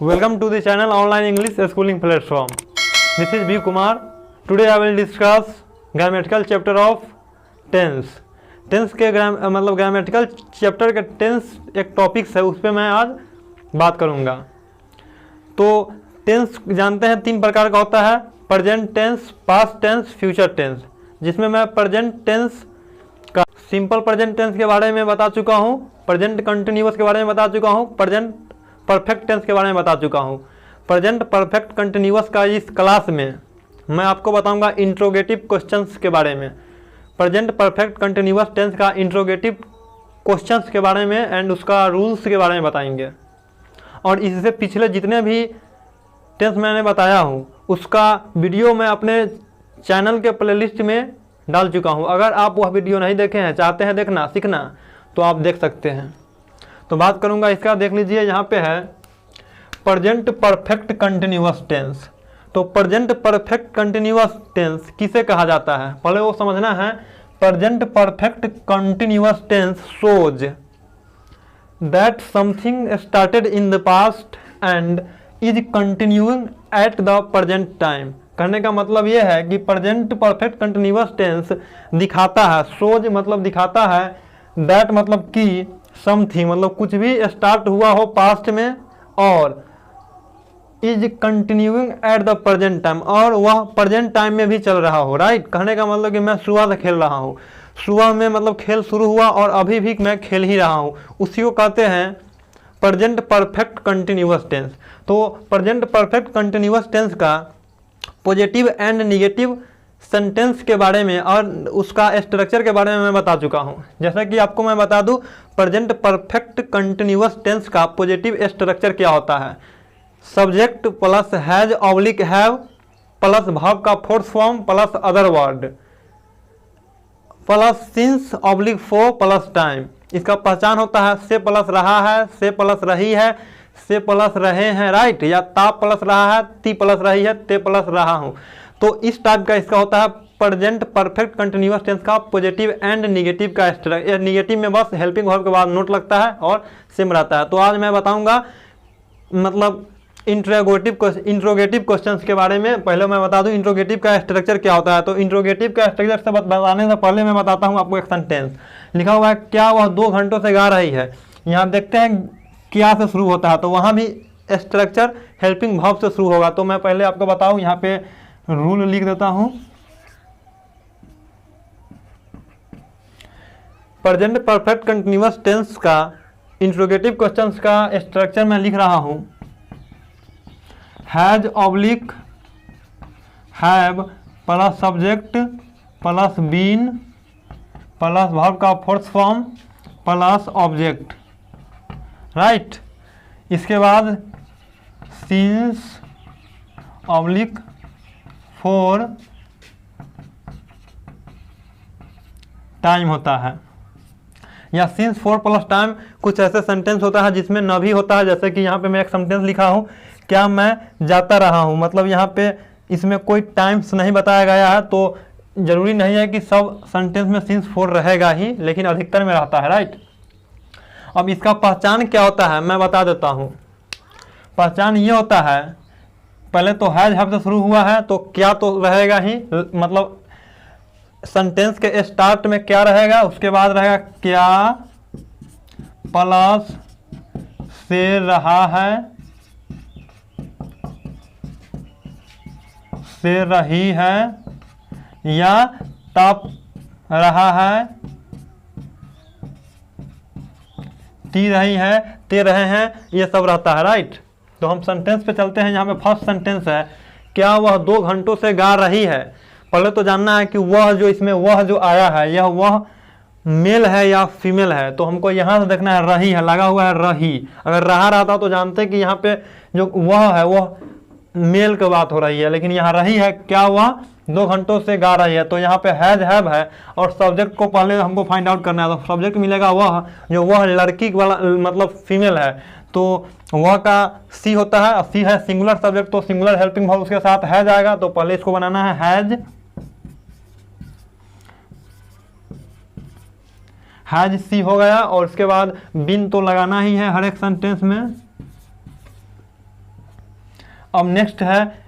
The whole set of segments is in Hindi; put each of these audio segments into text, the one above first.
Welcome to the channel Online English Schooling Platform. This is B. Kumar. Today I will discuss grammatical chapter of tense. Tense के ग्रामेटिकल चैप्टर के टेंस एक टॉपिक्स है, उस पर मैं आज बात करूँगा। तो टेंस जानते हैं तीन प्रकार का होता है, present tense, past tense, future tense. जिसमें मैं प्रेजेंट टेंस का सिंपल प्रेजेंट टेंस के बारे में बता चुका हूँ, प्रेजेंट कंटिन्यूअस के बारे में बता चुका हूँ, प्रेजेंट परफेक्ट टेंस के बारे में बता चुका हूँ। प्रेजेंट परफेक्ट कंटिन्यूअस का इस क्लास में मैं आपको बताऊंगा इंट्रोगेटिव क्वेश्चंस के बारे में। प्रेजेंट परफेक्ट कंटिन्यूअस टेंस का इंट्रोगेटिव क्वेश्चंस के बारे में एंड उसका रूल्स के बारे में बताएंगे। और इससे पिछले जितने भी टेंस मैंने बताया हूँ उसका वीडियो मैं अपने चैनल के प्लेलिस्ट में डाल चुका हूँ। अगर आप वह वीडियो नहीं देखे हैं, चाहते हैं देखना सीखना, तो आप देख सकते हैं। तो बात करूंगा इसका, देख लीजिए यहाँ पे है प्रेजेंट परफेक्ट कंटिन्यूअस टेंस। तो प्रेजेंट परफेक्ट कंटिन्यूअस टेंस किसे कहा जाता है, पहले वो समझना है। Present perfect continuous tense shows that something started in the past and is continuing at the present time. कहने का मतलब ये है कि प्रेजेंट परफेक्ट कंटिन्यूअस टेंस दिखाता है, शोज मतलब दिखाता है, दैट मतलब कि समथिंग मतलब कुछ भी स्टार्ट हुआ हो पास्ट में और is continuing at the present time, और वह प्रेजेंट टाइम में भी चल रहा हो। राइट, कहने का मतलब कि मैं सुबह से खेल रहा हूँ, सुबह में मतलब खेल शुरू हुआ और अभी भी मैं खेल ही रहा हूँ, उसी को कहते हैं प्रेजेंट परफेक्ट कंटिन्यूअस टेंस। तो प्रेजेंट परफेक्ट कंटिन्यूअस टेंस का पॉजिटिव एंड निगेटिव सेंटेंस के बारे में और उसका स्ट्रक्चर के बारे में मैं बता चुका हूं। जैसा कि आपको मैं बता दूं, प्रेजेंट परफेक्ट कंटिन्यूअस टेंस का पॉजिटिव स्ट्रक्चर क्या होता है। Subject plus has oblique have plus verb का fourth form plus other word plus since oblique for plus time. इसका पहचान होता है से प्लस रहा है, से प्लस रही है, से प्लस रहे हैं, राइट, या ता प्लस रहा है, ती प्लस रही है, ते प्लस रहा हूं। तो इस टाइप का इसका होता है प्रेजेंट परफेक्ट कंटिन्यूअस टेंस का पॉजिटिव एंड निगेटिव का स्ट्रक्चर। निगेटिव में बस हेल्पिंग वर्ब के बाद नोट लगता है और सेम रहता है। तो आज मैं बताऊंगा मतलब इंट्रोगेटिव क्वेश्चंस के बारे में। पहले मैं बता दूं इंट्रोगेटिव का स्ट्रक्चर क्या होता है। तो इंट्रोगेटिव का स्ट्रक्चर से बताने से पहले मैं बताता हूं आपको एक सेंटेंस। लिखा हुआ है क्या वह 2 घंटों से गा रही है। यहाँ देखते हैं क्या से शुरू होता है, तो वहाँ भी स्ट्रक्चर हेल्पिंग वर्ब से शुरू होगा। तो मैं पहले आपको बताऊं, यहाँ पे रूल लिख देता हूं। प्रेजेंट परफेक्ट कंटिन्यूअस टेंस का इंट्रोगेटिव क्वेश्चंस का स्ट्रक्चर मैं लिख रहा हूं। Has oblique have plus subject plus been plus verb का fourth form plus object, right. इसके बाद सिंस ऑब्लिक फॉर टाइम होता है, या सिंस फॉर प्लस टाइम। कुछ ऐसे सेंटेंस होता है जिसमें न भी होता है, जैसे कि यहाँ पे मैं एक सेंटेंस लिखा हूँ, क्या मैं जाता रहा हूँ। मतलब यहाँ पे इसमें कोई टाइम्स नहीं बताया गया है, तो जरूरी नहीं है कि सब सेंटेंस में सिंस फॉर रहेगा ही, लेकिन अधिकतर में रहता है, राइट। अब इसका पहचान क्या होता है मैं बता देता हूँ। पहचान ये होता है, पहले तो हैज हैव से शुरू हुआ है तो क्या तो रहेगा ही, मतलब सेंटेंस के स्टार्ट में क्या रहेगा, उसके बाद रहेगा क्या प्लस से रहा है, से रही है, या तप रहा है, ती रही है, ते रहे हैं, ये सब रहता है, राइट। तो हम सेंटेंस पे चलते हैं। यहाँ पे फर्स्ट सेंटेंस है क्या वह 2 घंटों से गा रही है। पहले तो जानना है कि वह जो इसमें वह जो आया है यह वह मेल है या फीमेल है। तो हमको यहाँ से देखना है, रही है लगा हुआ है, रही। अगर रहा रहता तो जानते कि यहाँ पे जो वह है वह मेल की बात हो रही है, लेकिन यहाँ रही है क्या वह 2 घंटों से गा रही है। तो यहाँ पे हैज हैव है और सब्जेक्ट को पहले हमको फाइंड आउट करना है। तो सब्जेक्ट मिलेगा वह, जो वह लड़की वाला मतलब फीमेल है, तो वह का सी होता है। सी है सिंगुलर सब्जेक्ट, तो सिंगुलर हेल्पिंग वर्ब उसके साथ हैज आएगा। तो पहले इसको बनाना है हैज सी हो गया, और उसके बाद बिन तो लगाना ही है हर एक सेंटेंस में। अब नेक्स्ट है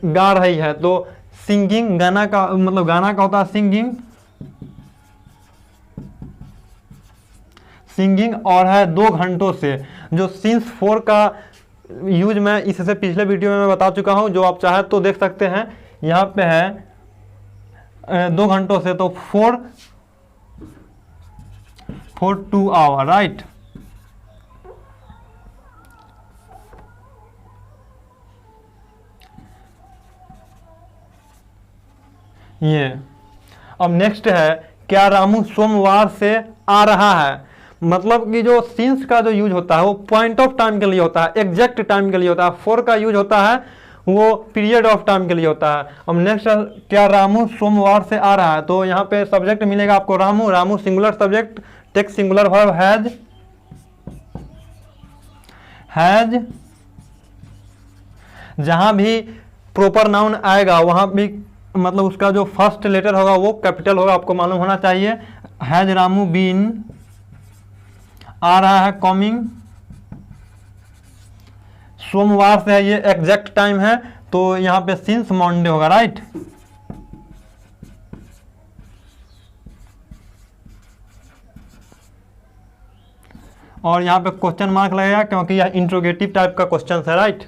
गा रही है, तो सिंगिंग गाना का मतलब गाना का होता है सिंगिंग, सिंगिंग और है 2 घंटों से। जो सिंस 4 का यूज मैं इससे पिछले वीडियो में मैं बता चुका हूं, जो आप चाहे तो देख सकते हैं। यहाँ पे है 2 घंटों से, तो 4 2 आवर, राइट। ये अब नेक्स्ट है, क्या रामू सोमवार से आ रहा है। मतलब कि जो सिंस का जो यूज होता है वो पॉइंट ऑफ टाइम के लिए होता है, एग्जैक्ट टाइम के लिए होता है। 4 का यूज होता है वो पीरियड ऑफ टाइम के लिए होता है। अब नेक्स्ट, क्या रामू सोमवार से आ रहा है, तो यहाँ पे सब्जेक्ट मिलेगा आपको Ramu, Ramu singular subject, text singular verb has. जहां भी प्रॉपर नाउन आएगा वहां भी मतलब उसका जो फर्स्ट लेटर होगा वो कैपिटल होगा, आपको मालूम होना चाहिए। हैज रामू बीन, आ रहा है कमिंग, सोमवार से है, ये एग्जैक्ट टाइम है, तो यहाँ पे सिंस मंडे होगा, राइट। और यहाँ पे क्वेश्चन मार्क लगेगा क्योंकि यह इंट्रोगेटिव टाइप का क्वेश्चन है, राइट।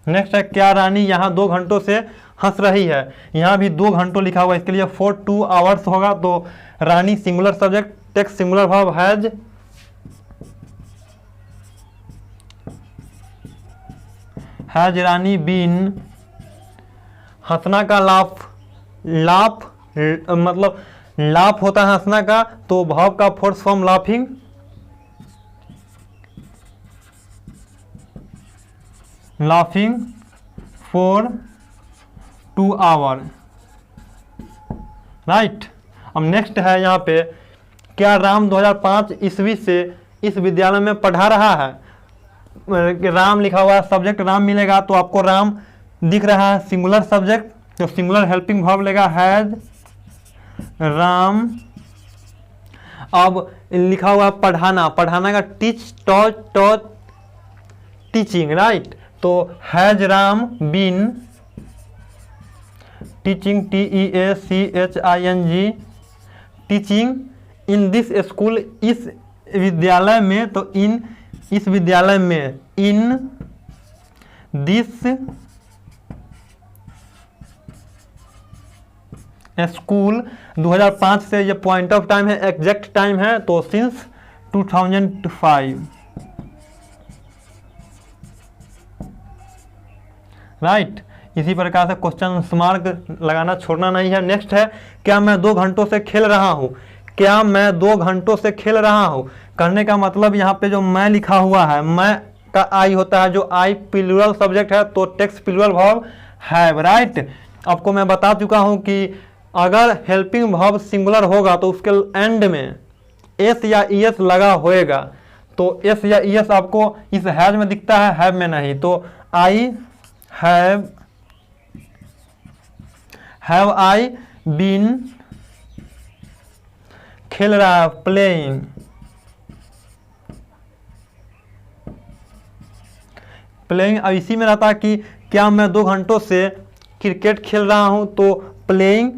नेक्स्ट है, क्या रानी यहाँ 2 घंटों से हंस रही है। यहाँ भी 2 घंटों लिखा हुआ है, इसके लिए 4 2 आवर्स होगा। तो Rani singular subject, text singular verb has Rani been. हंसना का लाफ, लाफ मतलब लाफ होता है हंसना का, तो भाव का fourth form laughing, laughing for 2 hour, right. अब नेक्स्ट है यहाँ पे, क्या राम 2005 ईस्वी से इस विद्यालय में पढ़ा रहा है। राम लिखा हुआ है, सब्जेक्ट राम मिलेगा, तो आपको राम दिख रहा है सिंगुलर सब्जेक्ट, तो सिंगुलर हेल्पिंग वर्ब लेगा हैज राम। अब लिखा हुआ है पढ़ाना, पढ़ाना का टीच, टॉट टीचिंग, राइट। तो has Ram been teaching, TEACHING, teaching in this school, इस विद्यालय में, तो इन इस विद्यालय में, इन दिस स्कूल। 2005 से ये पॉइंट ऑफ टाइम है, एग्जैक्ट टाइम है, तो सिंस 2005, राइट। इसी प्रकार से क्वेश्चन मार्क लगाना छोड़ना नहीं है। नेक्स्ट है, क्या मैं 2 घंटों से खेल रहा हूं। क्या मैं 2 घंटों से खेल रहा हूं, करने का मतलब यहाँ पे जो मैं लिखा हुआ है, मैं का आई होता है, जो आई प्लूरल सब्जेक्ट है, तो takes plural verb have, right. आपको मैं बता चुका हूं कि अगर हेल्पिंग वर्ब सिंगुलर होगा तो उसके एंड में एस या ईएस लगा होएगा, तो एस या ईएस आपको इस हैज में दिखता है, हैव में नहीं। तो आई हैव आई बीन, खेल रहा है, प्लेइंग, प्लेइंग। अब इसी में रहता है कि क्या मैं 2 घंटों से क्रिकेट खेल रहा हूं, तो प्लेइंग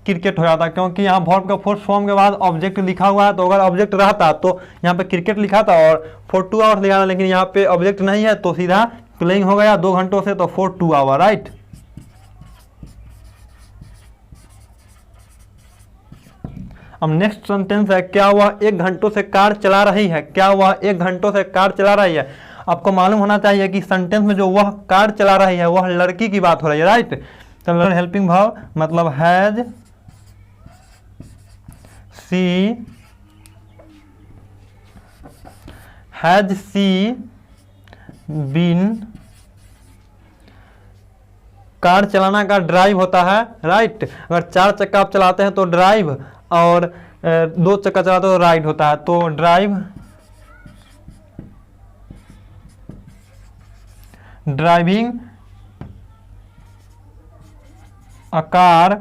क्रिकेट हो जाता, क्योंकि यहाँ वर्ब का फोर्स फॉर्म के बाद ऑब्जेक्ट लिखा हुआ है, तो अगर ऑब्जेक्ट रहता तो यहाँ पे क्रिकेट लिखा था और 4 2 आवर्स लिखा था, लेकिन यहाँ पे ऑब्जेक्ट नहीं है तो सीधा प्लेइंग हो गया 2 घंटों से, तो 4 2 आवर, राइट। अब नेक्स्ट सेंटेंस है, क्या वह 1 घंटों से कार चला रही है। क्या वह 1 घंटों से कार चला रही है। आपको मालूम होना चाहिए कि सेंटेंस में जो वह कार चला रही है वह लड़की की बात हो रही है, राइट। तो हेल्पिंग वर्ब मतलब हैज सी बीन, कार चलाना का ड्राइव होता है, राइट। अगर 4 चक्का आप चलाते हैं तो ड्राइव, और 2 चक्का चलाते हो तो राइड होता है, तो ड्राइव, ड्राइविंग अ कार,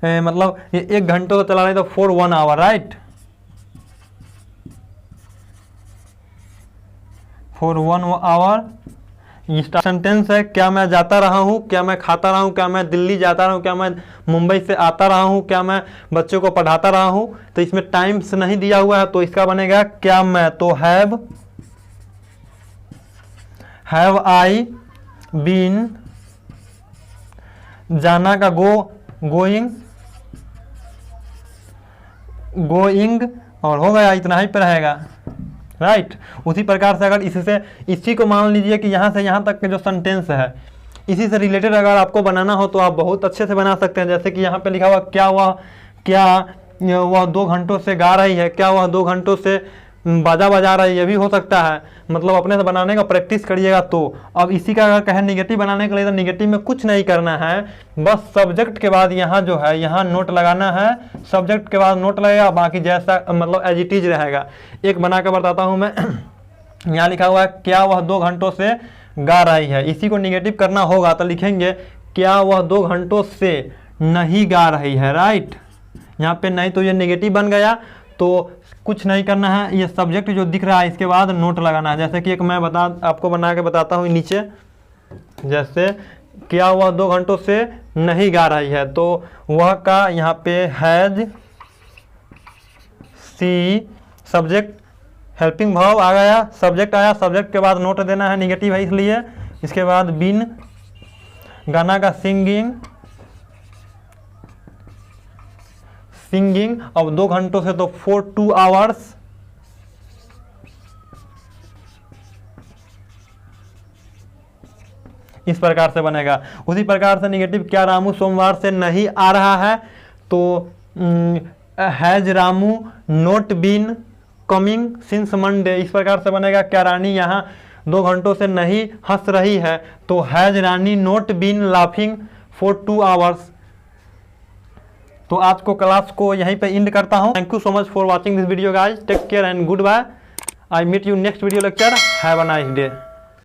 मतलब ये 1 घंटे तो चला रहे तो 4 1 आवर, राइट। 4 1 आवर, सेंटेंस है, क्या मैं जाता रहा हूँ, क्या मैं खाता रहा हूँ, क्या मैं दिल्ली जाता रहा हूँ, क्या मैं मुंबई से आता रहा हूँ, क्या मैं बच्चों को पढ़ाता रहा हूँ। तो इसमें टाइम्स नहीं दिया हुआ है तो इसका बनेगा क्या मैं, तो हैव आई बीन, जाना का गोइंग और हो गया, इतना ही पे रहेगा, राइट। उसी प्रकार से अगर इसी को मान लीजिए कि यहाँ से यहाँ तक के जो सेंटेंस है इसी से रिलेटेड अगर आपको बनाना हो तो आप बहुत अच्छे से बना सकते हैं। जैसे कि यहाँ पे लिखा हुआ क्या वह 2 घंटों से गा रही है, क्या वह 2 घंटों से बाजा बजा रही है, ये भी हो सकता है। मतलब अपने से बनाने का प्रैक्टिस करिएगा। तो अब इसी का अगर कहें निगेटिव बनाने के लिए तो निगेटिव में कुछ नहीं करना है, बस सब्जेक्ट के बाद यहाँ जो है यहाँ नोट लगाना है, सब्जेक्ट के बाद नोट लगेगा, बाकी जैसा मतलब एज इट इज रहेगा। एक बना कर बताता हूँ मैं। यहाँ लिखा हुआ है क्या वह 2 घंटों से गा रही है, इसी को निगेटिव करना होगा तो लिखेंगे क्या वह 2 घंटों से नहीं गा रही है, राइट। यहाँ पे नहीं तो ये नेगेटिव बन गया, तो कुछ नहीं करना है, ये सब्जेक्ट जो दिख रहा है इसके बाद नोट लगाना है। जैसे कि एक मैं आपको बना के बताता हूँ नीचे, जैसे क्या वह 2 घंटों से नहीं गा रही है, तो वह का यहाँ पे has see, subject helping verb आ गया, सब्जेक्ट आया, सब्जेक्ट के बाद नोट देना है, निगेटिव है इसलिए। इसके बाद बीन, गाना का सिंगिंग, अब 2 घंटों से तो 2 आवर्स, इस प्रकार से बनेगा। उसी प्रकार से निगेटिव क्या रामू सोमवार से नहीं आ रहा है, तो has Ramu not been coming since Monday, इस प्रकार से बनेगा। क्या रानी यहाँ 2 घंटों से नहीं हंस रही है, तो has Rani not been laughing for 2 hours. तो आज को क्लास को यहीं पे एंड करता हूँ। Thank you so much for watching this video guys, take care and good bye. I meet you next video lecture, have a nice day.